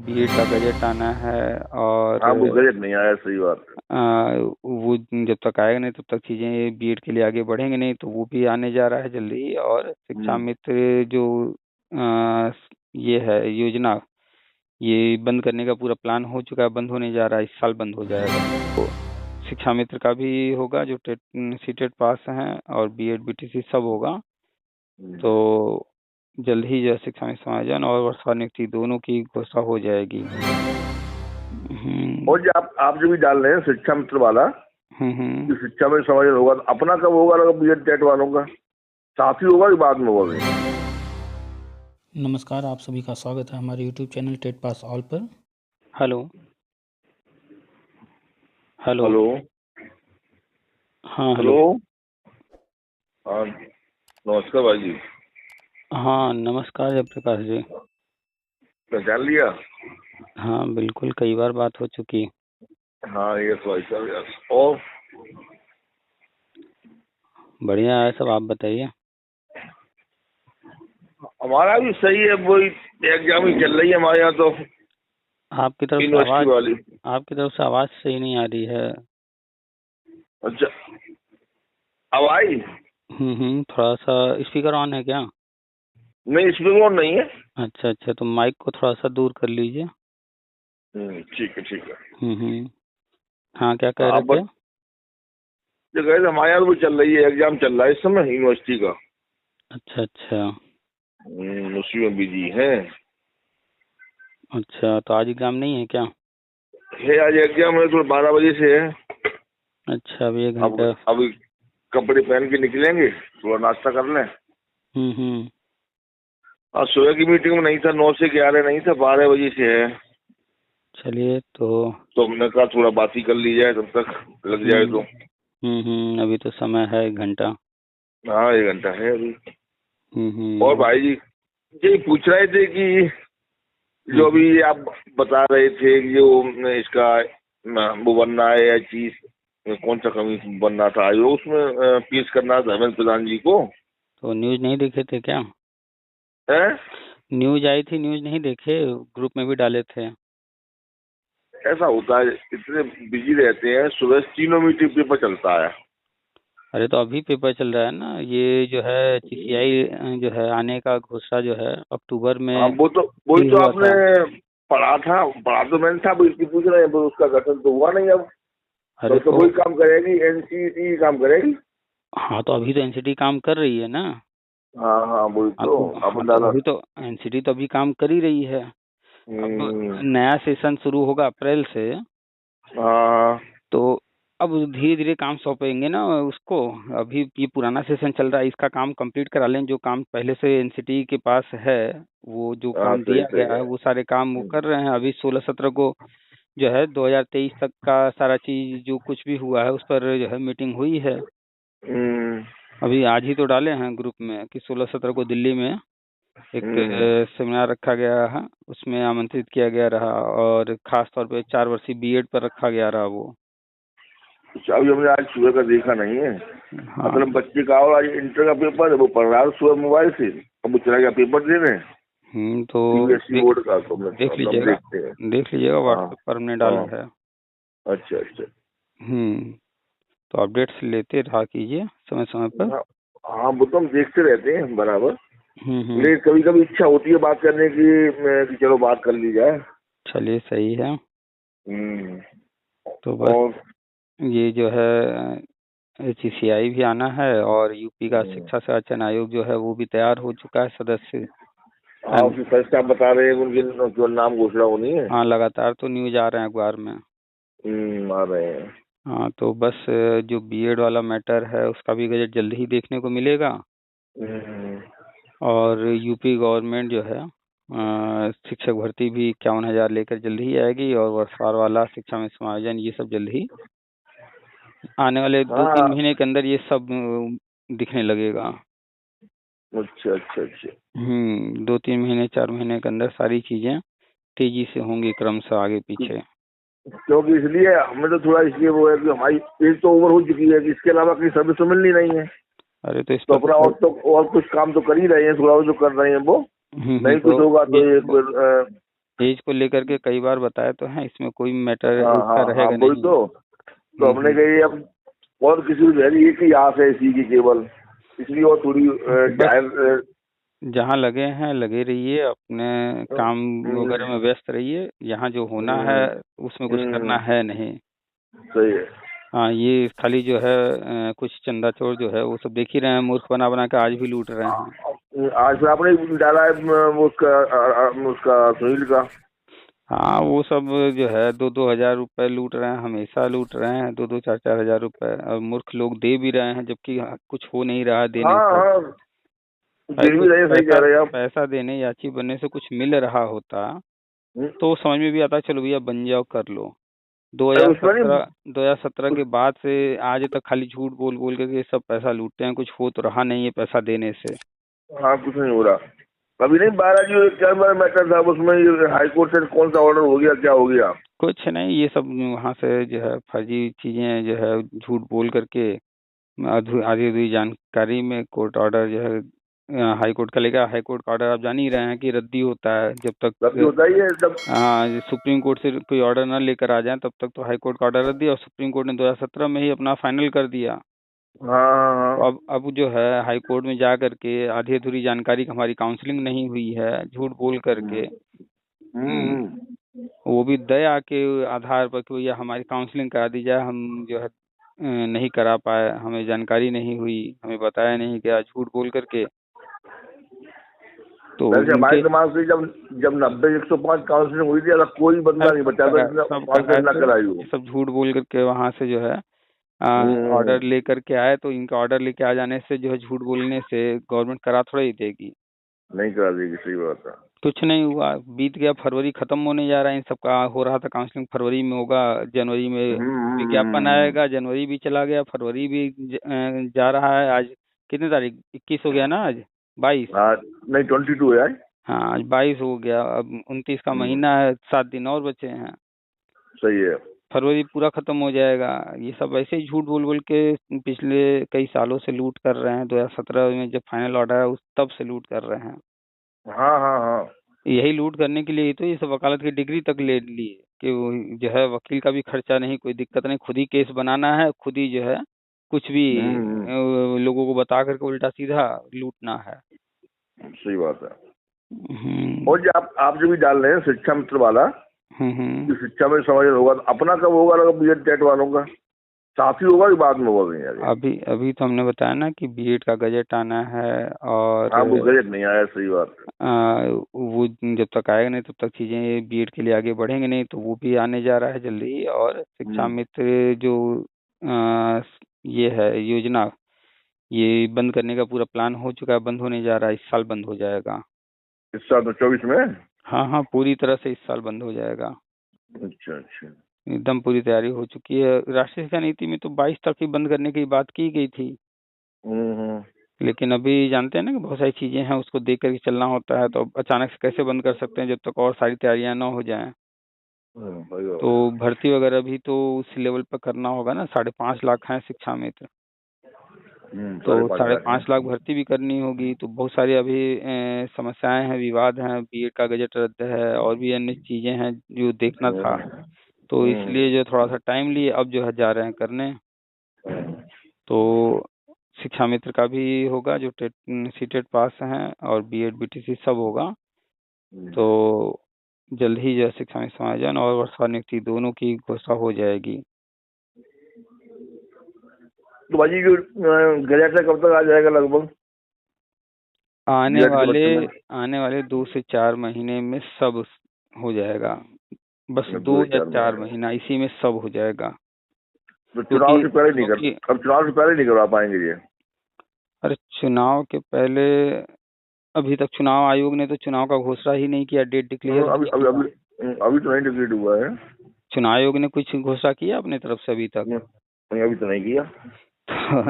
BEd का budget आना है और हाँ, वो बजट नहीं आया, सही बात है। वो जब तक आएगा नहीं तब तक चीज़ें बीएड के लिए आगे बढ़ेंगे नहीं, तो वो भी आने जा रहा है जल्दी। और शिक्षा हम्म। मित्र जो अ, ये है योजना, ये बंद करने का पूरा प्लान हो चुका है, बंद होने जा रहा है, इस साल बंद हो जाएगा। तो शिक्षा मित्र का भी होगा जो टेट सीटेट पास हैं, और बीएड बीटीसी सब होगा। हम्म। तो जल्द ही जो है शिक्षा में समायोजन और वर्षा नियुक्ति दोनों की घोषणा हो जाएगी। और जो आप जो भी डाल रहे हैं शिक्षा मित्र वाला, हम्म। कि शिक्षा में समायोजन होगा, तो अपना कब होगा लगा बीएड टेट वालों का? साथ ही होगा कि बाद में होगा भी? नमस्कार, आप सभी का स्वागत है हमारे YouTube channel TET pass all पर। Hello hello. हेलो। हाँ हेलो। हेलो। हाँ, नमस्कार भाई जी। हाँ नमस्कार जयप्रकाश जी। पहचान लिया? हाँ बिल्कुल, कई बार बात हो चुकी। हाँ, ये भाई साहब यार। और बढ़िया है सब, आप बताइए। हमारा भी सही है, वही एग्जाम ही चल रही है हमारे यहाँ तो, आपकी तरफ से यूनिवर्सिटी आवाज वाली। आपकी तरफ से आवाज सही नहीं आ रही है। अच्छा, अब आई? थोड़ा सा स्पीकर ऑन है क्या? नहीं, इसमें और नहीं है। अच्छा अच्छा, तो माइक को थोड़ा सा दूर कर लीजिए। ठीक है, ठीक है। हम्म। हाँ, क्या कह हाँ, रहे आप थे? जो कहे थे, हमारे यहाँ तो वो चल रही है, एग्जाम चल रहा है इस समय यूनिवर्सिटी का। अच्छा अच्छा। उसी में बिजी है। अच्छा, तो आज एग्जाम नहीं है क्या? आज एग्जाम है, तो 12 बजे से है। अच्छा, अभी 1 अब घंटा। अभी कपड़े पहन के निकलेंगे, थोड़ा नाश्ता कर लें। हम्म। आज सुबह की मीटिंग में नहीं था, 9 से 11 नहीं था, 12 बजे से है। चलिए तो। हमने कहा थोड़ा बात ही कर ली जाए, तब तक लग जाए तो। अभी तो समय है 1 घंटा। हाँ, 1 घंटा है अभी। और हम्म। भाई जी, ये पूछ रहे थे कि जो अभी आप बता रहे थे कि जो इसका वो बनना है या चीज, कौन सा कमीशन बनना था आयोग, उसमें पेश करना था धर्मेंद्र प्रधान जी को। तो न्यूज नहीं देखे थे क्या? है? न्यूज आई थी, न्यूज नहीं देखे? ग्रुप में भी डाले थे। ऐसा होता है, इतने बिजी रहते हैं, सुबह तीनों मीटिंग पेपर चलता है। अरे तो अभी पेपर चल रहा है ना, ये जो है CCI जो है आने का घोषणा जो है अक्टूबर हाँ, में वही ही तो हुआ आपने था। पढ़ा तो मैंने था, वो इसकी पूछ रहे हैं, पर उसका गठन तो हुआ नहीं अब। अरे तो तो वही काम करेगी, एनसीईटी काम करेगी। हाँ, तो अभी तो एनसीटी काम कर रही है ना। हाँ हाँ, वही तो आपको हाँ, अपन तो डाला। अभी तो एनसीटी तो अभी काम कर ही रही है। अब हम्म। नया सेशन शुरू होगा अप्रैल से। हाँ। तो अब धीरे धीरे काम सौंपेंगे ना उसको। अभी ये पुराना सेशन चल रहा है, इसका काम कंप्लीट करा लें, जो काम पहले से एनसीटी के पास है। वो जो हाँ, काम सही दिया सही गया है। है वो सारे काम वो कर रहे हैं। अभी 16-17 को जो है 2023 तक का सारा चीज जो कुछ भी हुआ है उस पर जो है मीटिंग हुई है। हम्म। अभी आज ही तो डाले हैं ग्रुप में कि 16-17 को दिल्ली में एक हम्म। सेमिनार रखा गया है, उसमें आमंत्रित किया गया रहा, और खास तौर पे 4 वर्षीय बीएड पर रखा गया रहा वो। अच्छा, अभी हमने आज सुबह का देखा नहीं है। हाँ मतलब बच्चे का, और आज इंटर का पेपर है, वो पढ़ रहा है सुबह मोबाइल से, अब वो चला गया पेपर देने तो सीबीएसई बोर्ड का। तो देख हम लीजिएगा, देखते हैं। देख लीजिएगा, हाँ व्हाट्सएप पर हमने डाला हाँ। है। अच्छा अच्छा। तो अपडेट्स लेते रहा कीजिए समय समय पर। हाँ हाँ, वो तो हम देखते रहते हैं बराबर। हम्म। लेकिन कभी कभी इच्छा होती है बात करने की, कि चलो बात कर ली जाए। चलिए सही है। हम्म। तो बस और ये जो है CCI भी आना है, और यूपी का शिक्षा सेवा चयन आयोग जो है वो भी तैयार हो चुका है सदस्य। हाँ, उसकी फर्स्ट आप बता रहे हैं उनके जो नाम घोषणा होनी है। हाँ, लगातार तो न्यूज आ रहे हैं अखबार में। आ रहे हैं। हाँ, तो बस जो बीएड वाला मैटर है उसका भी गजट जल्दी ही देखने को मिलेगा। हम्म। और यूपी गवर्नमेंट जो है शिक्षक भर्ती भी 51,000 लेकर जल्द ही आएगी, और वर्षवार वाला शिक्षा में समायोजन ये सब जल्द ही आने वाले 2-3 हाँ। महीने के अंदर ये सब दिखने लगेगा। अच्छा अच्छा अच्छा। 2-3 महीने 4 महीने के अंदर सारी चीजें तेजी से होंगी क्रमशः आगे पीछे। क्योंकि इसलिए हमें तो थोड़ा इसलिए वो है कि हमारी एज तो ओवर हो चुकी है, कि इसके अलावा कहीं सर्विस तो मिलनी नहीं है। अरे तो इस तो पर अपना और कुछ काम तो कर ही रहे हैं, थोड़ा और जो कर रहे हैं वो। नहीं कुछ तो होगा तो इस ये फिर एज को लेकर के कई बार बताया तो है, इसमें कोई मैटर हाँ एज का हाँ हाँ, रहेगा वही नहीं। तो हमने कही अब और किसी को एक ही आस है इसी की केवल, इसलिए और थोड़ी बस जाहिर जहाँ लगे हैं लगे रहिए, अपने काम वगैरह में व्यस्त रहिए। यहाँ जो होना है उसमें कुछ करना है नहीं। सही है। हाँ, ये खाली जो है कुछ चंदा चोर जो है वो सब देख ही रहे हैं, मूर्ख बना बना के आज भी लूट रहे हैं। आज फिर आपने डाला है वो उसका सुनील का। हाँ, वो सब जो है 2-2 हजार रुपए लूट रहे हैं, हमेशा लूट रहे हैं 2-2 4-4 हजार रुपए, और मूर्ख लोग दे भी रहे हैं जबकि कुछ हो नहीं रहा है देने हाँ से। हाँ, भाई दे भी कुछ रहे हैं, सही कह पैसा रहे हैं आप। पैसा देने याची बनने से कुछ मिल रहा होता हम्म, तो समझ में भी आता, चलो भैया बन जाओ कर लो। अरे उसमें नहीं 2017 के बाद से आज तक खाली झूठ बोल बोल के ये सब पैसा लूटते हैं, कुछ हो तो रहा नहीं है पैसा देने से। हाँ, कुछ नहीं हो रहा। अभी नहीं 12 जी क्या मैटर था उसमें, ये हाई कोर्ट से कौन सा ऑर्डर हो गया, क्या हो गया? कुछ नहीं, ये सब वहाँ से जो है फर्जी चीजें जो है झूठ बोल करके आधी अधूरी जानकारी में कोर्ट ऑर्डर जो है हाई कोर्ट का लेगा। हाई कोर्ट का ऑर्डर आप जान ही रहे हैं कि रद्दी होता है जब तब तक भी होता ही है तब। सुप्रीम कोर्ट से कोई ऑर्डर न लेकर आ जाए तब तक तो हाई कोर्ट का ऑर्डर रद्दी, और सुप्रीम कोर्ट ने 2017 में ही अपना फाइनल कर दिया। हाँ हाँ तो हाँ। अब जो है हाई कोर्ट में जा करके आधी अधूरी जानकारी, हमारी काउंसलिंग नहीं हुई है झूठ बोल करके, वो भी दया के आधार पर कि भैया हमारी काउंसलिंग करा दी जाए, हम जो है नहीं करा पाए, हमें जानकारी नहीं हुई, हमें बताया नहीं गया, झूठ बोल करके। तो वैसे हमारे उनके दिमाग से जब 90-105 काउंसलिंग हुई थी, अगर कोई बंदा नहीं बचा था जिसने सब काउंसलिंग ना कराई हो। ये सब झूठ बोल करके वहां से जो है ऑर्डर लेकर के आए, तो इनका ऑर्डर लेके आ जाने से जो है झूठ बोलने से गवर्नमेंट करा थोड़ा ही देगी। नहीं करा देगी, सही बात है। कुछ नहीं हुआ, बीत गया, फरवरी खत्म होने जा रहा है, इन सब का हो रहा था काउंसलिंग, फरवरी में होगा, जनवरी में विज्ञापन आएगा, जनवरी भी चला गया, फरवरी भी जा रहा है। आज कितनी तारीख, 21 हो गया ना, आज 22। हाँ, नहीं 22 है आज। हाँ, आज 22 हो गया, अब 29 का महीना है, 7 दिन और बचे हैं, सही है। फरवरी पूरा खत्म हो जाएगा। ये सब ऐसे ही झूठ बोल बोल के पिछले कई सालों से लूट कर रहे हैं। 2017 में जब फाइनल ऑर्डर है उस तब से लूट कर रहे हैं। हाँ हाँ हाँ। यही लूट करने के लिए ही तो ये सब वकालत की डिग्री तक ले लिए कि वो जो है वकील का भी खर्चा नहीं, कोई दिक्कत नहीं, खुद ही केस बनाना है, खुद ही जो है कुछ भी लोगों को बता करके उल्टा सीधा लूटना है। सही बात है। हम्म और जो आप जो भी डाल रहे हैं शिक्षा मित्र वाला, हम्म कि शिक्षा में समझ होगा, तो अपना कब होगा लगा बीएड टेट वालों का? साथ ही होगा कि बाद में होगा कहीं आगे? अभी अभी तो हमने बताया ना कि बीएड का गजट आना है, और हाँ, वो गजट नहीं आया, सही बात है। वो जब तक आएगा नहीं तब तक चीजें बीएड के लिए आगे बढ़ेंगे नहीं, तो वो भी आने जा रहा है जल्दी ही। और शिक्षा मित्र जो आ, ये है योजना, ये बंद करने का पूरा प्लान हो चुका है, बंद होने जा रहा है, इस साल बंद हो जाएगा। इस साल तो 24 में? हाँ हाँ, पूरी तरह से इस साल बंद हो जाएगा, अच्छा अच्छा। एकदम पूरी तैयारी हो चुकी है। राष्ट्रीय शिक्षा नीति में तो 22 तक ही बंद करने की बात की गई थी, हम्म। लेकिन अभी जानते हैं ना कि बहुत सारी चीजें हैं, उसको देख कर के चलना होता है, तो अब अचानक से कैसे बंद कर सकते हैं जब तक और सारी तैयारियां ना हो जाएं। सही बात तो है। भर्ती वगैरह भी तो उस लेवल पर करना होगा ना, 5.5 लाख हैं शिक्षा में, तो 5.5 लाख 5.5 लाख भर्ती भी करनी होगी। तो बहुत सारी अभी समस्याएं हैं, विवाद हैं, बीएड का गजट रद्द है, और भी अन्य चीजें हैं जो देखना था, तो इसलिए जो थोड़ा सा टाइम लिए अब जो है जा रहे हैं करने। तो शिक्षा मित्र का भी होगा, जो सीटेट पास हैं, और बीएड बीटीसी सब होगा। तो जल्द ही जो है शिक्षा में समायोजन और वर्षा नियुक्ति दोनों की घोषणा हो जाएगी। तो भाजी जो गजट है कब तक आ जाएगा लगभग? आने वाले 2 से 4 महीने में सब हो जाएगा, बस 2 या 4 महीना, इसी में सब हो जाएगा। तो चुनाव से पहले नहीं अब चुनाव से पहले नहीं करवा पाएंगे ये? अरे चुनाव के पहले, अभी तक चुनाव आयोग ने तो चुनाव का घोषणा ही नहीं किया, डेट डिक्लेयर अभी अभी अभी अभी तो नहीं डिक्लेयर हुआ है। चुनाव आयोग ने कुछ घोषणा किया अपने तरफ से अभी तक? अभी तो नहीं किया। तो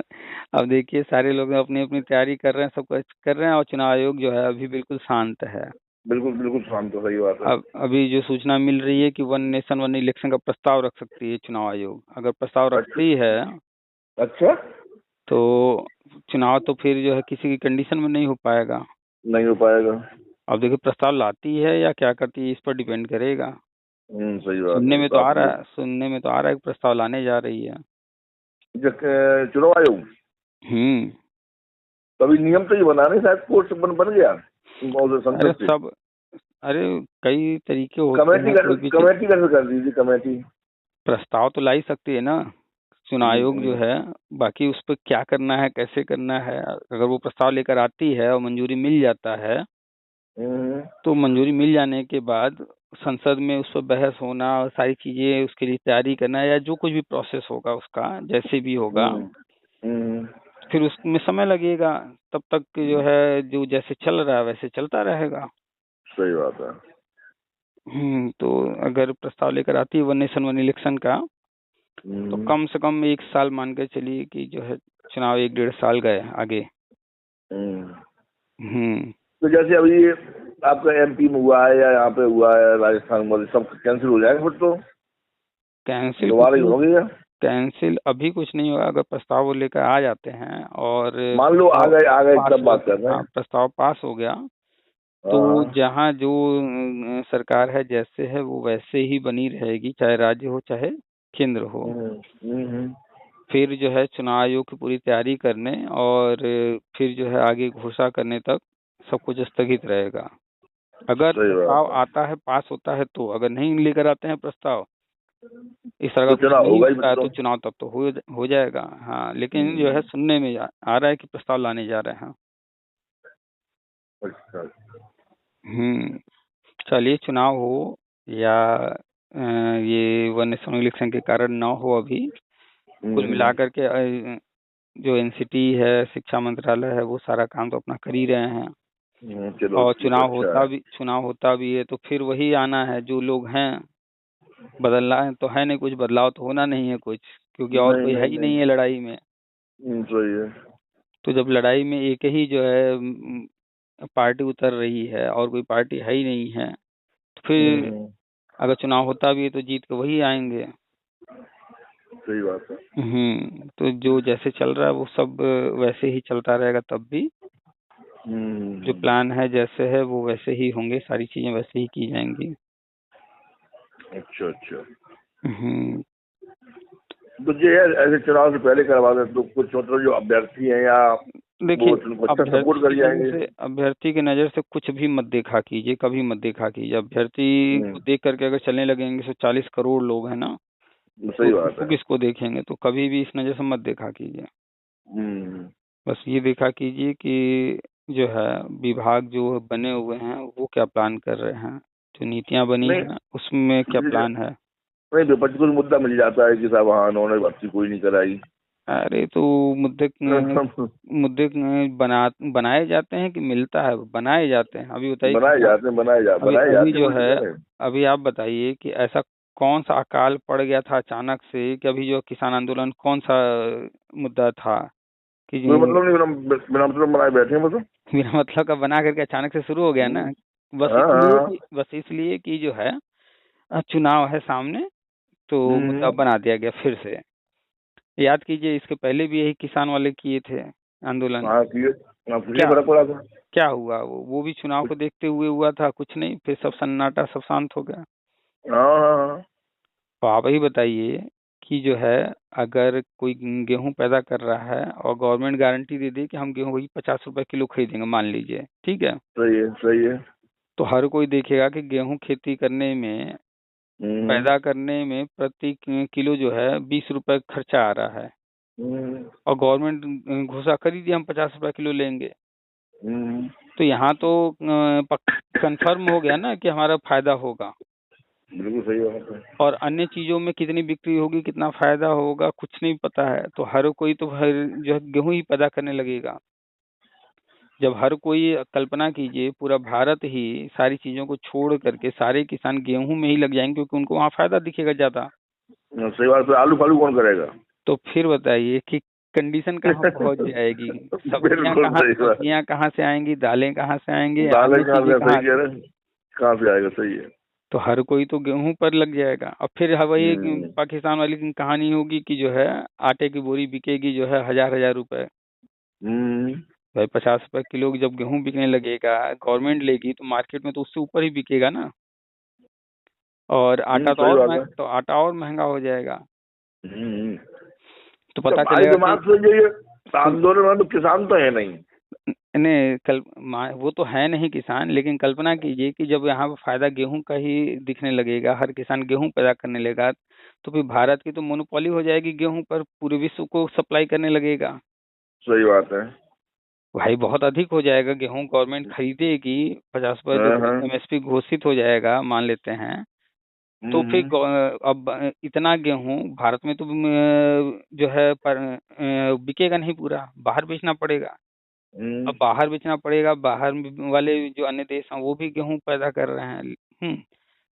अब देखिए, सारे लोग अपनी अपनी तैयारी कर रहे हैं, सब कुछ कर रहे हैं, और चुनाव आयोग जो है अभी बिल्कुल शांत है। बिल्कुल बिल्कुल शांत है, सही बात है। अब अभी जो सूचना मिल रही है कि 1 नेशन 1 इलेक्शन का प्रस्ताव रख सकती है चुनाव आयोग, अगर प्रस्ताव रखती है अच्छा, तो चुनाव तो फिर जो है किसी की कंडीशन में नहीं हो पाएगा। नहीं हो पाएगा। अब देखिए प्रस्ताव लाती है या क्या करती है, इस पर डिपेंड करेगा। सही बात सुनने है, में तो तो आ आप रहा है, सुनने में तो आ रहा है कि प्रस्ताव लाने जा रही है। चुनाव आयोग, हम्म। तो अभी नियम तो ये बना नहीं, शायद कोर्ट बन गया और अरे संसद से। सब, अरे कई तरीके होते कमेटी हैं, कोई भी चीज। कमेटी कैसे कर दीजिए, कमेटी। प्रस्ताव तो ला ही सकती है ना चुनाव आयोग जो हम्म, है। बाकी उस पर क्या करना है, कैसे करना है, अगर वो प्रस्ताव लेकर आती है और मंजूरी मिल जाता है, हम्म, तो मंजूरी मिल जाने के बाद संसद में उस पर बहस होना और सारी चीजें उसके लिए तैयारी करना, या जो कुछ भी प्रोसेस होगा उसका जैसे भी होगा, हम्म, हम्म, फिर उसमें समय लगेगा। तब तक जो है जो जैसे चल रहा है वैसे चलता रहेगा। सही बात है। तो अगर प्रस्ताव लेकर आती है वन नेशन वन इलेक्शन का, तो हम्म, कम से कम 1 साल मान के चलिए कि जो है चुनाव 1 डेढ़ साल गए आगे। हम्म। हम्म। तो जैसे अभी आपका एमपी में हुआ है या यहाँ पे हुआ है राजस्थान में, सब कैंसिल हो जाएगा फिर तो, कैंसिल कुछ दोबारा ही नहीं, होंगे या? कैंसिल अभी कुछ नहीं होगा। अगर प्रस्ताव वो लेकर आ जाते हैं और मान लो आ प्रस्ताव गए पास तब हो, बात कर रहे हाँ हैं। प्रस्ताव पास हो गया, तो हाँ। जहाँ जो सरकार है जैसे है वो वैसे ही बनी रहेगी, चाहे राज्य हो चाहे केंद्र हो। हम्म, हम्म, फिर जो है चुनाव आयोग की पूरी तैयारी करने और फिर जो है आगे घोषणा करने तक सब कुछ स्थगित रहेगा। अगर सही बात प्रस्ताव है। आता है, पास होता है, तो अगर नहीं लेकर आते हैं प्रस्ताव, इस तरह का तो कुछ चुनाव नहीं होगा ही फिर होता है, तो। तो चुनाव तब तो हो जाएगा। हाँ, लेकिन जो है हम्म, सुनने में आ रहा है कि प्रस्ताव लाने जा रहे हैं। अच्छा। हम्म। चलिए, चुनाव हो या ये वन नेशनल इलेक्शन के कारण ना हो, अभी कुल हम्म, मिलाकर के जो एनसीटी है, शिक्षा मंत्रालय है, वो सारा काम तो अपना कर ही रहे हैं। चलो और ठीक, अच्छा है। चुनाव होता भी है तो फिर वही आना है जो लोग हैं। बदलना है तो है नहीं, कुछ बदलाव तो होना नहीं है कुछ, क्योंकि और नहीं कोई है नहीं ही नहीं। नहीं है लड़ाई में। सही है। तो जब लड़ाई में एक ही जो है पार्टी उतर रही है और कोई पार्टी है ही नहीं है, तो फिर हम्म, अगर चुनाव होता भी है तो जीत के वही आएंगे। सही बात है। तो जो जैसे चल रहा है वो सब वैसे ही चलता रहेगा तब भी। जो हम्म, प्लान है जैसे है वो वैसे ही होंगे, सारी चीजें वैसे ही की जाएंगी। अच्छा अच्छा। हम्म। तो ये ऐसे चुनाव से पहले करवा दे तो कुछ मतलब जो अभ्यर्थी हैं या वो देखिए, उनको अच्छा सपोर्ट कर जाएंगे। अभ्यर्थी की नज़र से कुछ भी मत देखा कीजिए, कभी मत देखा कीजिए। अभ्यर्थी को देख करके अगर चलने लगेंगे, 140 करोड़ लोग हैं ना, तो सही बात उसको है। किसको देखेंगे? तो कभी भी इस नज़र से मत देखा कीजिए। हम्म, बस ये देखा कीजिए कि जो है विभाग जो बने हुए हैं वो क्या प्लान कर रहे हैं, जो नीतियां बनी नहीं हैं उसमें क्या प्लान है। नहीं, विपक्ष को मुद्दा मिल जाता है कि साहब हाँ उन्होंने भर्ती कोई नहीं कराई। अरे तो मुद्दे मुद्दे बनाए जाते हैं कि मिलता है? बनाए जाते हैं। अभी बताइए बनाए किसान, जाते हैं, अभी बनाए अभी जाते हैं, जो वही तो है, कह रहे हैं। अभी आप बताइए कि ऐसा कौन सा अकाल पड़ गया था अचानक से कि अभी जो किसान आंदोलन कौन सा मुद्दा था कि कोई मतलब नहीं, बिना मतलब बनाए बैठे हैं बस। बिना मतलब का बना करके अचानक से शुरू हो गया ना। हाँ हाँ। बस इसलिए कि जो है चुनाव है सामने, तो मुद्दा हम्म, बना दिया गया फिर से। याद कीजिए, इसके पहले भी यही किसान वाले किए थे आंदोलन। हाँ किए। हाँ, कुछ नहीं क्या फर्क पड़ा था। क्या हुआ? वो भी चुनाव को देखते हुए हुआ था, कुछ नहीं, फिर सब सन्नाटा, सब शांत हो गया। हाँ हाँ हाँ। तो आप ही बताइए कि जो है अगर कोई गेहूं पैदा कर रहा है और गवर्नमेंट गारंटी दे दे कि हम गेहूं वही 50 रुपए किलो खरीदेंगे, मान लीजिए, ठीक है, सही है, सही है। तो हर कोई देखेगा कि गेहूं खेती करने में, हम्म, पैदा करने में प्रति किलो जो है 20 रुपए खर्चा आ रहा है, हम्म, और गवर्नमेंट घोषणा कर ही दिया हम 50 रुपए किलो लेंगे। हम्म, तो यहाँ तो कंफर्म हो गया ना कि हमारा फायदा होगा। बिल्कुल सही बात है। और अन्य चीजों में कितनी बिक्री होगी, कितना फायदा होगा, कुछ नहीं पता है। तो हर कोई तो हर जो है गेहूं ही पैदा करने लगेगा। जब हर कोई, कल्पना कीजिए, पूरा भारत ही सारी चीजों को छोड़ करके सारे किसान गेहूं में ही लग जाएंगे, क्योंकि उनको वहाँ फायदा दिखेगा ज्यादा। सही बात है, आलू फालू कौन करेगा। तो फिर बताइए कि कंडीशन कहाँ पहुंच जाएगी। बिल्कुल सही बात। सब्जियां कहाँ से आएंगी, दालें कहाँ से आएंगी, दालें अन्य कहाँ चीजें से, सही कहाँ कह से? रहे हैं। कहाँ से आएगा, सही है। तो हर कोई तो गेहूं पर लग जाएगा। अब फिर वही हम्म, पाकिस्तान वाली की कहानी होगी कि जो है आटे की बोरी बिकेगी जो है 1000 1000 रुपए। हम्म, भाई 50 रुपए किलो जब गेहूं बिकने लगेगा, गवर्नमेंट लेगी तो मार्केट में तो उससे ऊपर ही बिकेगा ना। और आटा सही बात है। तो आटा और महंगा हो जाएगा। हम्म। तो तो पता हमारे चलेगा कि दिमाग से जो ये आंदोलन में तो किसान तो है नहीं। नहीं वो तो है नहीं किसान, लेकिन कल्पना कीजिए कि जब यहाँ पर फायदा गेहूं का ही दिखने लगेगा, हर किसान गेहूं पैदा करने लगेगा, तो फिर भारत की तो मोनोपोली हो जाएगी गेहूं पर, पूरे विश्व को सप्लाई करने लगेगा। सही बात है। भाई बहुत अधिक हो जाएगा गेहूं, गवर्नमेंट खरीदेगी, 50 रुपए हाँ जब हाँ। एमएसपी घोषित हो जाएगा मान लेते हैं, तो फिर अब इतना गेहूं भारत में तो जो है पर बिकेगा नहीं, पूरा बाहर बेचना पड़ेगा। हम्म। अब बाहर बेचना पड़ेगा, बाहर वाले जो अन्य देश हैं वो भी गेहूं पैदा कर रहे हैं।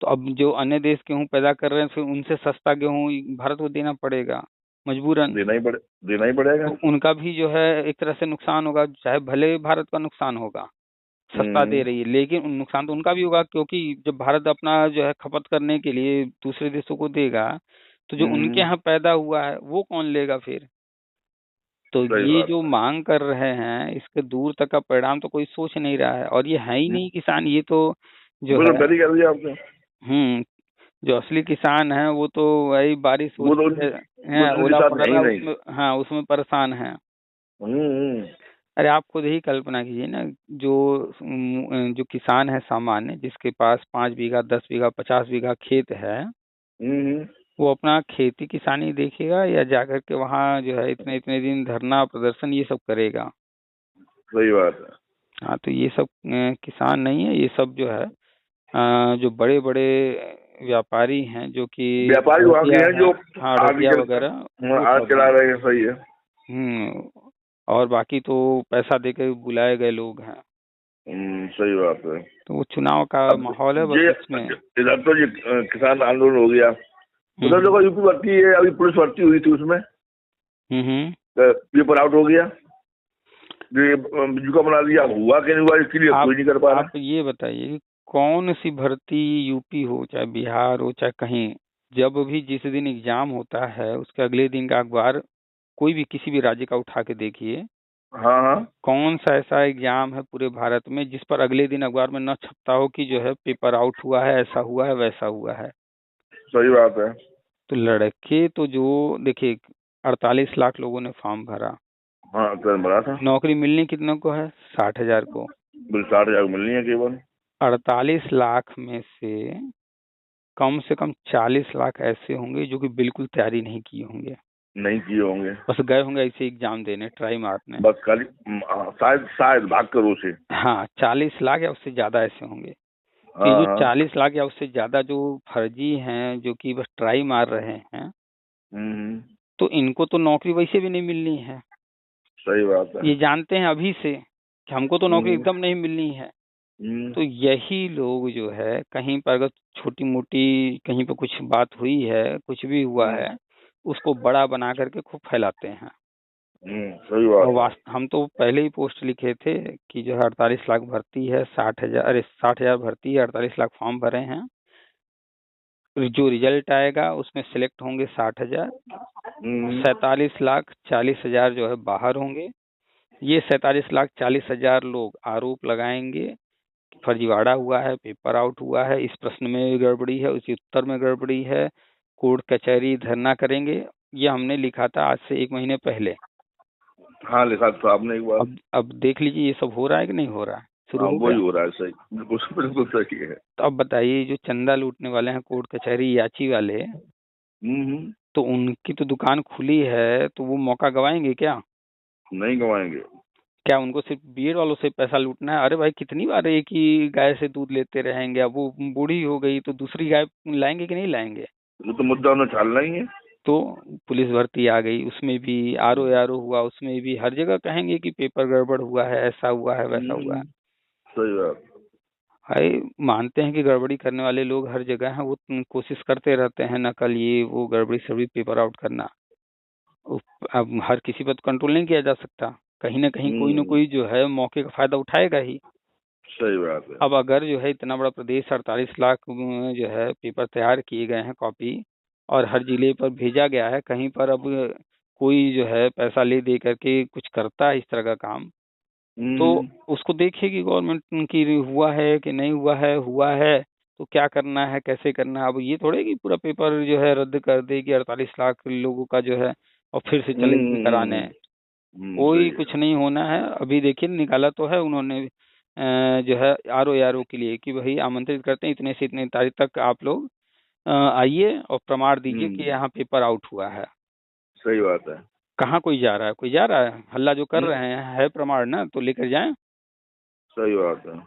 तो अब जो अन्य देश गेहूं पैदा कर रहे हैं, फिर उनसे सस्ता गेहूं भारत को देना पड़ेगा मजबूरन। देना ही पड़ेगा। तो उनका भी जो है एक तरह से नुकसान होगा, चाहे भले भारत का नुकसान होगा, सस्ता दे हम्म रही है, लेकिन नुकसान तो उनका भी होगा, क्योंकि जब भारत अपना जो है खपत करने के लिए दूसरे देशों को देगा, तो जो उनके हम्म। यहाँ पैदा हुआ है वो कौन लेगा फिर। तो सही ये बात जो है। मांग कर रहे हैं, इसके दूर तक का परिणाम तो कोई सोच नहीं रहा है, और ये है ही नहीं किसान, ये तो जो वो तो है। पहले कह दिया आपने। हम्म जो असली किसान है वो तो वही बारिश हो वो तो रही वो है, तो उनके ओला साथ पड़ है ही रहा है नहीं। उसमें, हाँ उसमें परेशान है। हम्म। अरे आप खुद ही कल्पना कीजिए ना, जो जो किसान है सामान्य, जिसके पास 5 बीघा 10 बीघा 50 बीघा खेत है, हम्म। वो अपना खेती किसानी देखेगा या जाकर के वहाँ जो है इतने इतने दिन धरना प्रदर्शन ये सब करेगा। सही बात है। हाँ तो ये सब किसान नहीं है, ये सब जो है जो बड़े बड़े व्यापारी हैं, जो कि व्यापारी वहाँ के आड़तिया हैं है, जो हाँ आगे आड़तिया चल वगैरह, वो आग सब चला हैं। रहे हैं। सही है। हम्म और बाकी तो पैसा देकर बुलाए गए लोग हैं। सही बात है। तो वो चुनाव का अब माहौल है बस ये उसमें। इधर तो ये किसान आंदोलन हो गया। उधर हम्म देखो यूपी भर्ती है, अभी पुलिस भर्ती हुई थी उसमें हम्म पेपर आउट हो गया। जो ये बिजू का बना दिया, हुआ कि नहीं हुआ इसके लिए आप कोई नहीं कर पा रहा। आप ये बताइए कि कौन सी भर्ती, यूपी हो चाहे बिहार हो चाहे कहीं, जब भी जिस दिन एग्जाम होता है उसके अगले दिन का अखबार कोई भी किसी भी राज्य का उठा के देखिए, हाँ हाँ। कौन सा ऐसा एग्जाम है पूरे भारत में जिस पर अगले दिन अखबार में न छपता हो कि जो है पेपर आउट हुआ है, ऐसा हुआ है वैसा हुआ है। सही बात है। तो लड़के तो जो देखिए, 48 लाख लोगों ने फॉर्म भरा, हाँ कर बड़ा था। नौकरी मिलनी कितनों को है, 60,000 को। बिल 60,000 मिलनी है केवल। 48 लाख में से कम 40 लाख ऐसे होंगे जो कि बिल्कुल तैयारी नहीं किए होंगे, नहीं किए होंगे। बस गए होंगे ऐसे एग्जाम देने, ट्राई मारने। बस खाली शायद शायद भाग करो से। हाँ 40 लाख या उससे ज्यादा ऐसे होंगे। तो ये हाँ जो हाँ। 40 लाख या उससे ज्यादा जो फर्जी हैं, जो कि बस ट्राई मार रहे हैं, हम्म। तो इनको तो नौकरी वैसे भी नहीं मिलनी है। सही बात है। ये जानते हैं अभी से कि हमको तो नौकरी हम्म एकदम नहीं मिलनी है। हम्म तो यही लोग जो है कहीं पर अगर छोटी मोटी कहीं पर कुछ बात हुई है, कुछ भी हुआ हम्म है, उसको बड़ा बना करके खूब फैलाते हैं। सही और बात है। हम तो पहले ही पोस्ट लिखे थे कि जो है 48 लाख भर्ती है, 60,000, अरे 60,000 भर्ती है, 48 लाख फॉर्म भरे हैं, जो रिजल्ट आएगा उसमें सिलेक्ट होंगे 60,000, हम्म 47,40,000 जो है बाहर होंगे। ये 47,40,000 लोग आरोप लगाएंगे कि फर्जीवाड़ा हुआ है, पेपर आउट हुआ है, इस प्रश्न में गड़बड़ी है, उसी उत्तर में गड़बड़ी है, कोर्ट कचहरी धरना करेंगे। ये हमने लिखा था आज से 1 महीने पहले। हाँ लिखा था आपने एक बार। अब देख लीजिए ये सब हो रहा है कि नहीं हो रहा है, शुरू हाँ हो वही गया। हो रहा है। सही बिल्कुल बिल्कुल सही है। तो अब बताइए, जो चंदा लूटने वाले हैं कोर्ट कचहरी याची वाले, हम्म। तो उनकी तो दुकान खुली है, तो वो मौका गवाएंगे क्या? नहीं गवाएंगे। क्या उनको सिर्फ बीएड वालों से पैसा लूटना है? अरे भाई कितनी बार एक ही गाय से दूध लेते रहेंगे, अब वो बूढ़ी हो गई तो दूसरी गाय लाएंगे कि नहीं लाएंगे? वो तो मुद्दा उन्हें छालना ही है। तो पुलिस भर्ती आ गई, उसमें भी आरो आरो हुआ, उसमें भी हर जगह कहेंगे कि पेपर गड़बड़ हुआ है, ऐसा हुआ है वैसा हुआ है। सही बात। भाई मानते हैं कि गड़बड़ी करने वाले लोग हर जगह हैं, वो कोशिश करते रहते हैं, नकल ये वो गड़बड़ी सड़बड़ी पेपर आउट करना। अब हर किसी पर तो कंट्रोल नहीं किया जा सकता, कहीं ना कहीं कोई ना हम्म कोई जो है मौके का फायदा उठाएगा ही। सही बात है। अब अगर जो है इतना बड़ा प्रदेश, 48 लाख जो है पेपर तैयार किए गए हैं कॉपी, और हर जिले पर भेजा गया है, कहीं पर अब कोई जो है पैसा ले दे करके कुछ करता है इस तरह का काम, तो उसको देखेगी गवर्नमेंट की हुआ है कि नहीं हुआ है तो क्या करना है, कैसे करना है। अब ये थोड़े कि पूरा पेपर जो है रद्द कर देगी 48 लाख लोगों का जो है और फिर से चलेगी कराने। कोई सही है। कुछ नहीं होना है। अभी देखिए निकाला तो है उन्होंने जो है आरओ के लिए कि भाई आमंत्रित करते हैं इतने से इतने तारीख तक आप लोग आइए और प्रमाण दीजिए कि यहाँ पेपर आउट हुआ है। सही बात है। कहाँ कोई जा रहा है? कोई जा रहा है? हल्ला जो कर रहे हैं है प्रमाण ना, तो लेकर जाएं। सही बात है।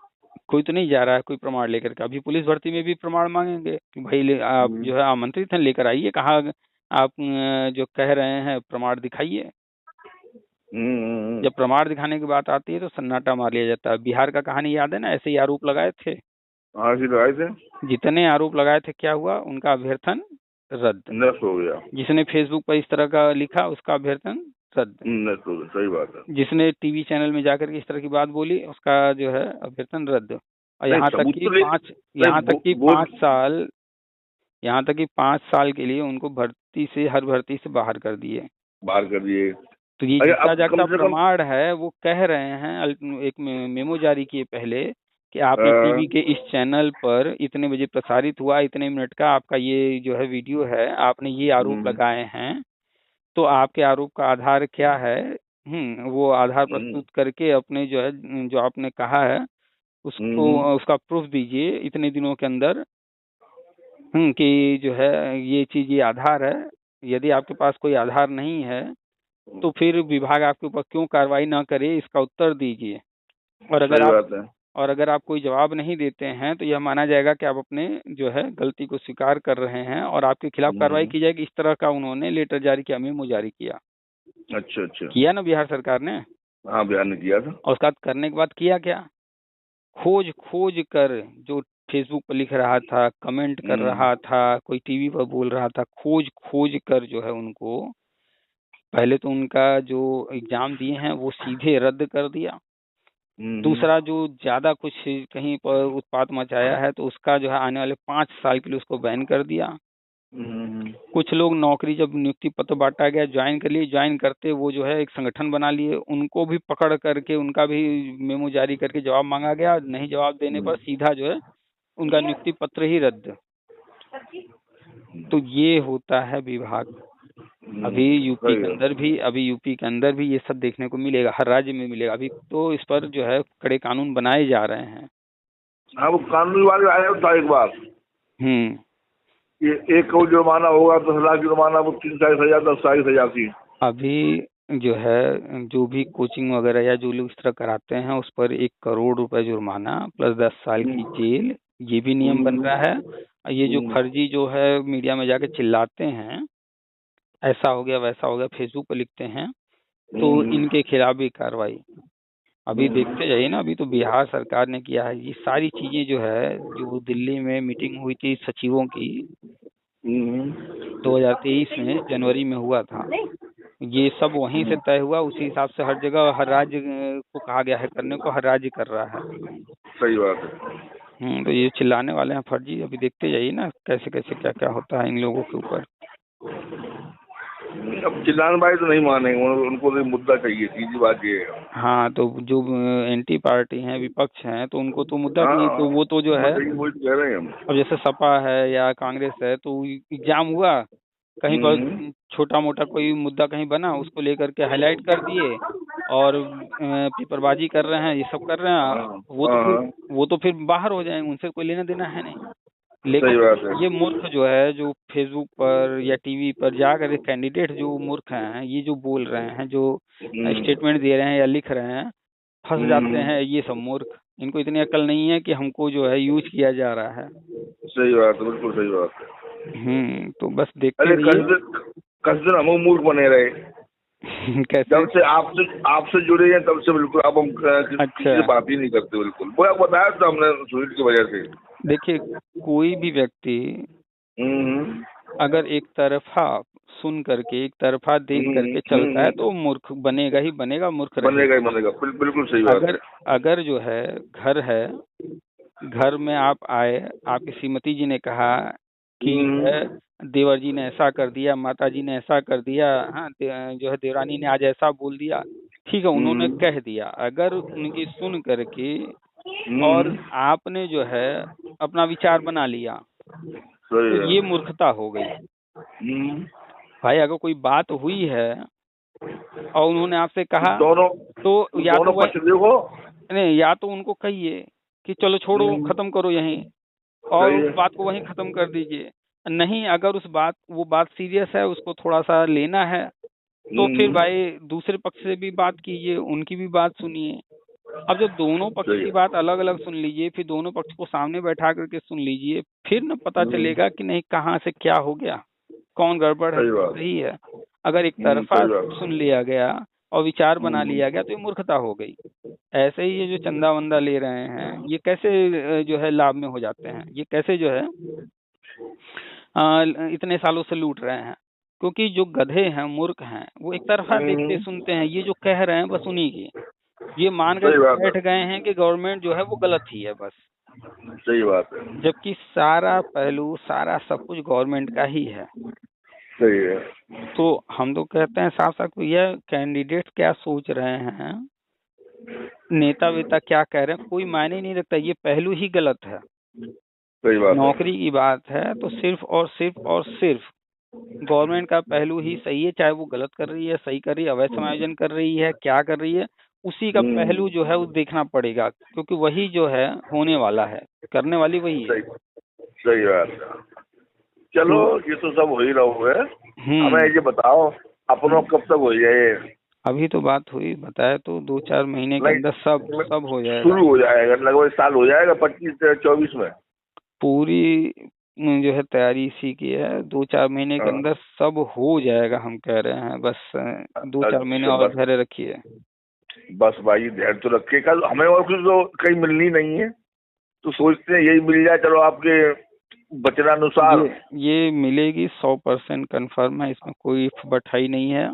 कोई तो नहीं जा रहा है कोई प्रमाण लेकर के। अभी पुलिस भर्ती में भी प्रमाण मांगेंगे कि भाई आप जो है आमंत्रित हैं, लेकर आइए। कहाँ आप जो कह रहे हैं प्रमाण दिखाइए। जब प्रमाण दिखाने की बात आती है तो सन्नाटा मार लिया जाता है। बिहार का कहानी याद है ना, ऐसे ही आरोप लगाए थे। हाँ जी, लगाए थे। जितने आरोप लगाए थे क्या हुआ? उनका अभ्यर्थन रद्द। नष्ट हो गया। जिसने फेसबुक पर इस तरह का लिखा उसका अभ्यर्थन रद्द। नष्ट हो गया। सही बात है। जिसने टीवी चैनल में जाकर के इस तरह की बात बोली उसका जो है अभ्यर्थन रद्द। और नहीं, यहाँ तक सबूत कि तो ले। पाँच यहाँ तक कि 5 साल के लिए उनको हर भर्ती से बाहर कर दिए। बाहर कर दिए। तो ये अरे जितना अब जागता कम से कम प्रमाण है वो कह रहे हैं एक मेमो जारी किए पहले कि आपने टीवी के इस चैनल पर इतने बजे प्रसारित हुआ, इतने मिनट का आपका ये जो है वीडियो है, आपने ये आरोप लगाए हैं, तो आपके आरोप का आधार क्या है? वो आधार प्रस्तुत करके अपने जो है जो आपने कहा है उसको उसका प्रूफ दीजिए इतने दिनों के अंदर। कि जो है ये चीज ये आधार है। यदि आपके पास कोई आधार नहीं है तो फिर विभाग आपके ऊपर क्यों कार्रवाई ना करे, इसका उत्तर दीजिए। और अगर आप कोई जवाब नहीं देते हैं तो यह माना जाएगा कि आप अपने जो है गलती को स्वीकार कर रहे हैं और आपके खिलाफ कार्रवाई की जाएगी। इस तरह का उन्होंने लेटर जारी किया, मेमो जारी किया। अच्छा किया ना बिहार सरकार ने। हाँ, बिहार ने किया था। और उसका बाद करने के बाद किया क्या? खोज खोज कर जो फेसबुक पर लिख रहा था, कमेंट कर रहा था, कोई टीवी पर बोल रहा था, खोज खोज कर जो है उनको पहले तो उनका जो एग्जाम दिए हैं वो सीधे रद्द कर दिया। दूसरा जो ज्यादा कुछ कहीं पर उत्पात मचाया है तो उसका जो है आने वाले 5 साल के लिए उसको बैन कर दिया। कुछ लोग नौकरी जब नियुक्ति पत्र बांटा गया ज्वाइन कर लिए, ज्वाइन करते वो जो है एक संगठन बना लिए, उनको भी पकड़ करके उनका भी मेमो जारी करके जवाब मांगा गया। नहीं जवाब देने पर सीधा जो है उनका नियुक्ति पत्र ही रद्द। तो ये होता है विभाग। अभी यूपी के अंदर भी ये सब देखने को मिलेगा, हर राज्य में मिलेगा। अभी तो इस पर जो है कड़े कानून बनाए जा रहे हैं। हाँ, वो कानून वाले आए था एक बार। ये एक करोड़ जुर्माना होगा, 10 लाख जुर्माना, वो 3-4 हजार 10 हजार थी। अभी जो है जो भी कोचिंग वगैरह या जो लोग इस तरह कराते हैं उस पर 1 करोड़ रुपए जुर्माना प्लस 10 साल की जेल, ये भी नियम बन रहा है। ये जो फर्जी जो है मीडिया में जाके चिल्लाते हैं ऐसा हो गया वैसा हो गया, फेसबुक पर लिखते हैं, तो इनके खिलाफ भी कार्रवाई। अभी देखते जाइए ना। अभी तो बिहार सरकार ने किया है ये सारी चीजें जो है जो दिल्ली में मीटिंग हुई थी सचिवों की 2023 में जनवरी में हुआ था, ये सब वहीं से तय हुआ। उसी हिसाब से हर जगह हर राज्य को कहा गया है करने को, हर राज्य कर रहा है। सही बात है। तो ये चिल्लाने वाले हैं फर्जी। अभी देखते जाइए ना कैसे कैसे क्या क्या होता है इन लोगों के ऊपर। अब चिल्लान भाई तो नहीं मानेंगे, उनको तो मुद्दा चाहिए, सीधी बात ये है। हाँ, तो जो एंटी पार्टी हैं, विपक्ष हैं, तो उनको तो मुद्दा चाहिए। तो वो तो जो है कह रहे हैं हम। अब जैसे सपा है या कांग्रेस है तो एग्जाम हुआ कहीं पर छोटा मोटा कोई मुद्दा कहीं बना उसको लेकर के हाईलाइट कर दिए और पेपरबाजी कर रहे हैं, ये सब कर रहे हैं। वो तो फिर बाहर हो जाएंगे, उनसे कोई लेना देना है नहीं। लेकिन ये मूर्ख जो है जो फेसबुक पर या टीवी पर जाकर कैंडिडेट जो मूर्ख हैं, ये जो बोल रहे हैं, जो स्टेटमेंट दे रहे हैं या लिख रहे हैं, फंस जाते हैं ये सब मूर्ख। इनको इतनी अकल नहीं है कि हमको जो है यूज किया जा रहा है। सही बात है, बिल्कुल सही बात है। तो बस देखते रहिए। कसदिन हम मूर्ख बने रहे। कैसे? जब से आपसे जुड़े हैं तब से बिल्कुल अब हम किसी से बात ही नहीं करते। बिल्कुल वो बताया था हमने स्वीट की वजह से। देखिए कोई भी व्यक्ति अगर एक तरफा सुन करके एक तरफा देख करके चलता है तो मूर्ख बनेगा ही बनेगा, मूर्ख बनेगा। बिल्कुल सही बात है। अगर जो है घर में आप आए, आपकी श्रीमती जी ने कहा कि देवर जी ने ऐसा कर दिया, माता जी ने ऐसा कर दिया, हाँ जो है देवरानी ने आज ऐसा बोल दिया, ठीक है, उन्होंने कह दिया, अगर उनकी सुन करके और आपने जो है अपना विचार बना लिया सही तो है। ये मूर्खता हो गई। भाई अगर कोई बात हुई है और उन्होंने आपसे कहा दोनों तो या तो दोनों वह पक्ष देखो। नहीं, या तो उनको कहिए कि चलो छोड़ो, खत्म करो यहीं और सही उस है। बात को वहीं खत्म कर दीजिए। नहीं, अगर वो बात सीरियस है, उसको थोड़ा सा लेना है, तो फिर भाई दूसरे पक्ष से भी बात कीजिए, उनकी भी बात सुनिए। अब जब दोनों पक्ष सही की है। बात अलग अलग सुन लीजिए, फिर दोनों पक्ष को सामने बैठा करके सुन लीजिए, फिर न पता चलेगा कि नहीं कहाँ से क्या हो गया, कौन गड़बड़ है, सही कौन बात। सही है। अगर एक तरफा सही बात। सुन लिया गया और विचार बना लिया गया तो ये मूर्खता हो गई। ऐसे ही ये जो चंदा वंदा ले रहे हैं, ये कैसे जो है लाभ में हो जाते हैं, ये कैसे जो है इतने सालों से लूट रहे हैं। क्योंकि जो गधे हैं, मूर्ख हैं, वो एक तरफा देखते सुनते हैं, ये जो कह रहे हैं बस उन्हीं की, ये मान सही कर बात है। बैठ गए हैं कि गवर्नमेंट जो है वो गलत ही है बस। सही बात है। जबकि सारा पहलू, सारा सब कुछ गवर्नमेंट का ही है। सही है। तो हम तो कहते हैं साफ साफ, यह कैंडिडेट क्या सोच रहे हैं, नेता वेता क्या कह रहे हैं, कोई मायने नहीं रखता, ये पहलू ही गलत है। सही बात है। नौकरी की बात है तो सिर्फ और सिर्फ और सिर्फ गवर्नमेंट का पहलू ही सही है, चाहे वो गलत कर रही है, सही कर रही है, अवैध समायोजन कर रही है, क्या कर रही है, उसी का पहलू जो है वो देखना पड़ेगा, क्योंकि वही जो है होने वाला है, करने वाली वही है। सही बात है। चलो ये तो सब हो ही रहा है। हमें ये बताओ अपनों कब तक हो जाए? अभी तो बात हुई, बताया तो 2-4 महीने के अंदर सब हो जाएगा, शुरू हो जाएगा, लगभग साल हो जाएगा 25-24 में। पूरी जो है तैयारी इसी की है, 2-4 महीने के अंदर सब हो जाएगा, हम कह रहे हैं। बस 2-4 महीने अच्छा, और बस धैर्य रखिए। बस भाई धैर्य तो रखिए, कल हमें और कुछ तो कहीं मिलनी नहीं है, तो सोचते हैं यही मिल जाए। चलो आपके वचनानुसार ये मिलेगी, 100% कंफर्म है, इसमें कोई बठाई नहीं है।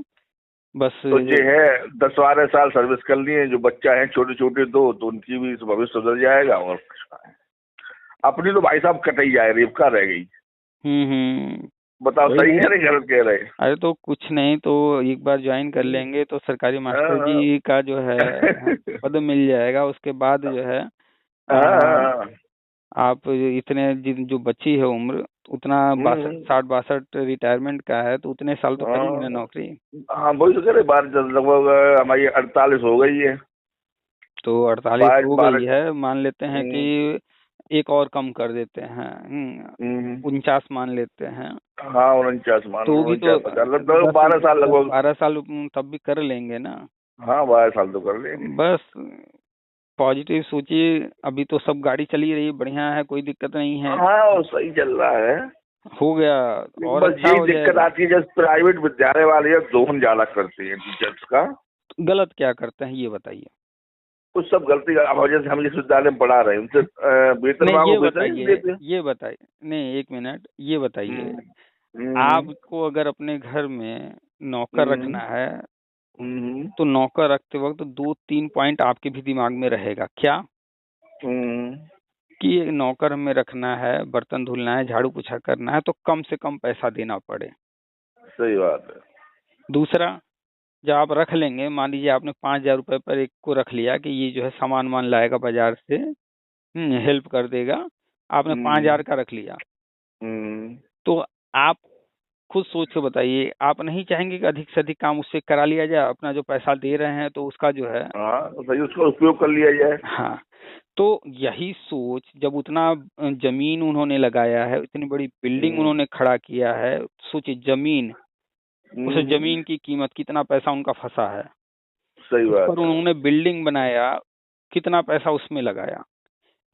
बस तो ये है 10-12 साल सर्विस करनी है, जो बच्चा है छोटे छोटे दो, तो उनकी भी भविष्य सुधर जाएगा। और अपनी तो भाई साहब कट ही जाए, रेपका रह गई। बताओ सही कह रहे गलत कह रहे? अरे तो कुछ नहीं, तो एक बार ज्वाइन कर लेंगे तो सरकारी मास्टर जी का जो है पद मिल जाएगा, उसके बाद जो है आप इतने जो बची है उम्र, उतना 60-62 रिटायरमेंट का है, तो उतने साल तो करेंगे ना नौकरी। हाँ वही तो कह रहे, लगभग हमारी 48 हो गई है। तो 48 हो गई है, मान लेते हैं कि एक और कम कर देते हैं, 49 मान लेते हैं। हाँ 49 मान, तो भी तो 12 साल लगभग, 12 साल तब भी कर लेंगे ना। हाँ 12 साल तो कर लेंगे। बस पॉजिटिव सोचिए, अभी तो सब गाड़ी चली रही है, बढ़िया है, कोई दिक्कत नहीं है। हाँ सही चल रहा है, हो गया और बस अच्छा यही हो दिक्कत आती है जब प्राइवेट विद्यालय वाले दोहन ज्यादा करते हैं टीचर्स का। गलत क्या करते हैं ये बताइए? कुछ सब गलती वजह से हम जिस विद्यालय में पढ़ा रहे हैं उनसे वेतन ये बताइए, नहीं 1 मिनट, ये बताइए, आपको अगर अपने घर में नौकर रखना है तो नौकर रखते वक्त 2-3 पॉइंट आपके भी दिमाग में रहेगा क्या? कि नौकर हमें रखना है, बर्तन धुलना है, झाड़ू पोछा करना है, तो कम से कम पैसा देना पड़े। सही बात है। दूसरा, जब आप रख लेंगे, मान लीजिए आपने 5,000 रुपए पर एक को रख लिया कि ये जो है सामान मान लाएगा बाजार से, हेल्प कर देगा, आपने 5,000 का रख लिया, तो आप खुद सोच के बताइए, आप नहीं चाहेंगे कि अधिक से अधिक काम उससे करा लिया जाए? अपना जो पैसा दे रहे हैं तो उसका जो है तो सही उसका उपयोग कर लिया जाए। हाँ, तो यही सोच, जब उतना जमीन उन्होंने लगाया है, इतनी बड़ी बिल्डिंग उन्होंने खड़ा किया है, सोचिए जमीन, उस जमीन की कीमत, कितना पैसा उनका फंसा है। सही बात। पर उन्होंने बिल्डिंग बनाया, कितना पैसा उसमें लगाया।